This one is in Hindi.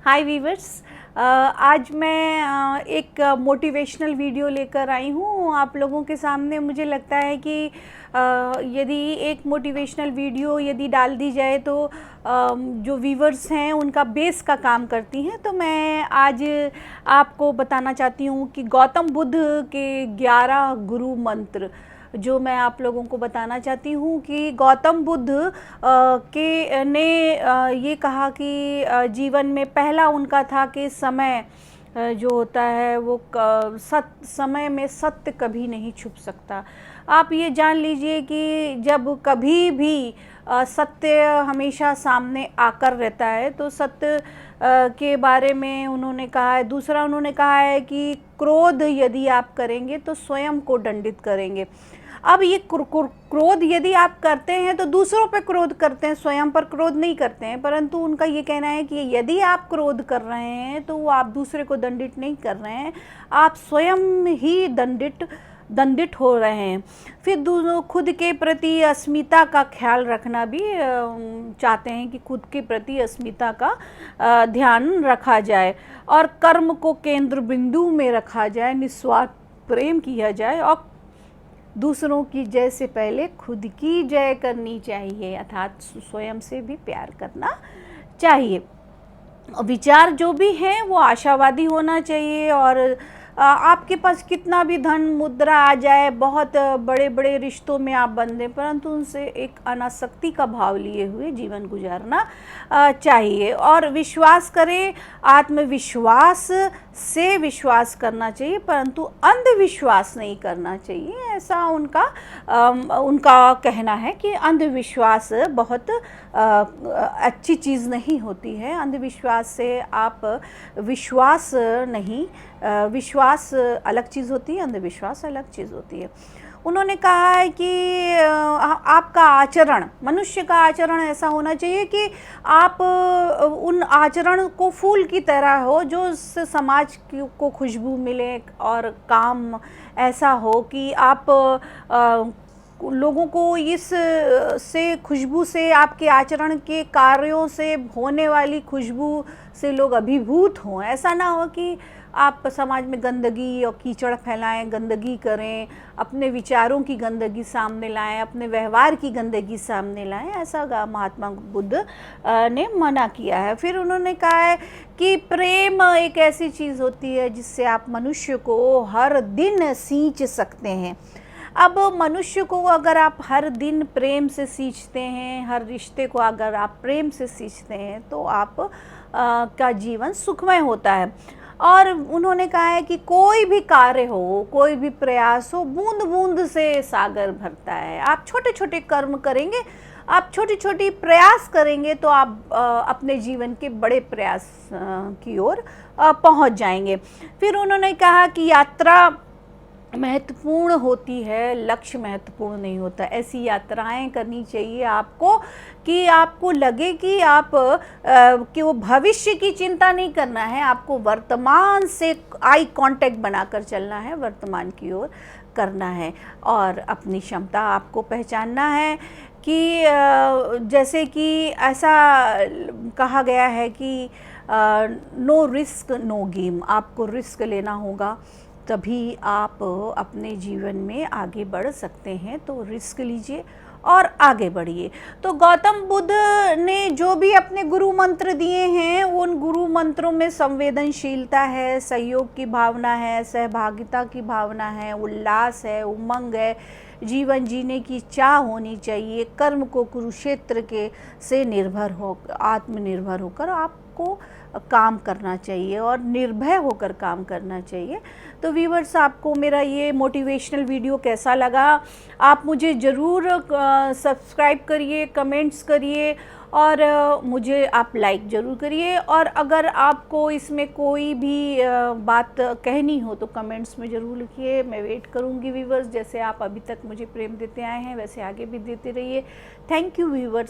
हाय वीवर्स, आज मैं एक मोटिवेशनल वीडियो लेकर आई हूँ आप लोगों के सामने। मुझे लगता है कि यदि एक मोटिवेशनल वीडियो यदि डाल दी जाए तो जो व्यूवर्स हैं उनका बेस का काम करती हैं। तो मैं आज आपको बताना चाहती हूँ कि गौतम बुद्ध के 11 गुरु मंत्र जो मैं आप लोगों को बताना चाहती हूँ कि गौतम बुद्ध के ने ये कहा कि जीवन में पहला उनका था कि समय जो होता है वो समय में सत्य कभी नहीं छुप सकता। आप ये जान लीजिए कि जब कभी भी सत्य हमेशा सामने आकर रहता है तो सत्य के बारे में उन्होंने कहा है। दूसरा उन्होंने कहा है कि क्रोध यदि आप करेंगे तो स्वयं को दंडित करेंगे। अब ये क्रोध यदि आप करते हैं तो दूसरों पर क्रोध करते हैं, स्वयं पर क्रोध नहीं करते हैं। परंतु उनका ये कहना है कि यदि आप क्रोध कर रहे हैं तो वो आप दूसरे को दंडित नहीं कर रहे हैं, आप स्वयं ही दंडित हो रहे हैं। फिर दोनों खुद के प्रति अस्मिता का ख्याल रखना भी चाहते हैं कि खुद के प्रति अस्मिता का ध्यान रखा जाए और कर्म को केंद्र बिंदु में रखा जाए, निस्वार्थ प्रेम किया जाए और दूसरों की जय से पहले खुद की जय करनी चाहिए, अर्थात स्वयं से भी प्यार करना चाहिए। विचार जो भी हैं वो आशावादी होना चाहिए और आपके पास कितना भी धन मुद्रा आ जाए, बहुत बड़े बड़े रिश्तों में आप बंधें, परंतु उनसे एक अनासक्ति का भाव लिए हुए जीवन गुजारना चाहिए। और विश्वास करें, आत्मविश्वास से विश्वास करना चाहिए परंतु अंधविश्वास नहीं करना चाहिए। ऐसा उनका कहना है कि अंधविश्वास बहुत अच्छी चीज़ नहीं होती है। अंधविश्वास से आप विश्वास नहीं, विश्वास अलग चीज़ होती है, अंधविश्वास अलग चीज़ होती है। उन्होंने कहा है कि आपका आचरण, मनुष्य का आचरण ऐसा होना चाहिए कि आप उन आचरण को फूल की तरह हो जो समाज को खुशबू मिले और काम ऐसा हो कि आप लोगों को इस से खुशबू से, आपके आचरण के कार्यों से होने वाली खुशबू से लोग अभिभूत हों। ऐसा ना हो कि आप समाज में गंदगी और कीचड़ फैलाएं, गंदगी करें, अपने विचारों की गंदगी सामने लाएं, अपने व्यवहार की गंदगी सामने लाएं। ऐसा महात्मा बुद्ध ने मना किया है। फिर उन्होंने कहा है कि प्रेम एक ऐसी चीज़ होती है जिससे आप मनुष्य को हर दिन सींच सकते हैं। अब मनुष्य को अगर आप हर दिन प्रेम से सींचते हैं, हर रिश्ते को अगर आप प्रेम से सींचते हैं तो आप का जीवन सुखमय होता है। और उन्होंने कहा है कि कोई भी कार्य हो, कोई भी प्रयास हो, बूंद बूंद से सागर भरता है। आप छोटे छोटे कर्म करेंगे, आप छोटी छोटी प्रयास करेंगे तो आप अपने जीवन के बड़े प्रयास की ओर पहुंच जाएंगे। फिर उन्होंने कहा कि यात्रा महत्वपूर्ण होती है, लक्ष्य महत्वपूर्ण नहीं होता। ऐसी यात्राएं करनी चाहिए आपको कि आपको लगे कि आप कि वो भविष्य की चिंता नहीं करना है, आपको वर्तमान से आई कांटेक्ट बनाकर चलना है, वर्तमान की ओर करना है। और अपनी क्षमता आपको पहचानना है कि जैसे कि ऐसा कहा गया है कि नो रिस्क नो गेम, आपको रिस्क लेना होगा तभी आप अपने जीवन में आगे बढ़ सकते हैं। तो रिस्क लीजिए और आगे बढ़िए। तो गौतम बुद्ध ने जो भी अपने गुरु मंत्र दिए हैं उन गुरु मंत्रों में संवेदनशीलता है, सहयोग की भावना है, सहभागिता की भावना है, उल्लास है, उमंग है, जीवन जीने की चाह होनी चाहिए, कर्म को कुरुक्षेत्र के से निर्भर हो, आत्मनिर्भर होकर आपको काम करना चाहिए और निर्भय होकर काम करना चाहिए। तो व्यूअर्स, आपको मेरा ये मोटिवेशनल वीडियो कैसा लगा? आप मुझे ज़रूर सब्सक्राइब करिए, कमेंट्स करिए और मुझे आप लाइक ज़रूर करिए। और अगर आपको इसमें कोई भी बात कहनी हो तो कमेंट्स में ज़रूर लिखिए, मैं वेट करूँगी व्यूअर्स। जैसे आप अभी तक मुझे प्रेम देते आए हैं वैसे आगे भी देते रहिए। Thank you viewers.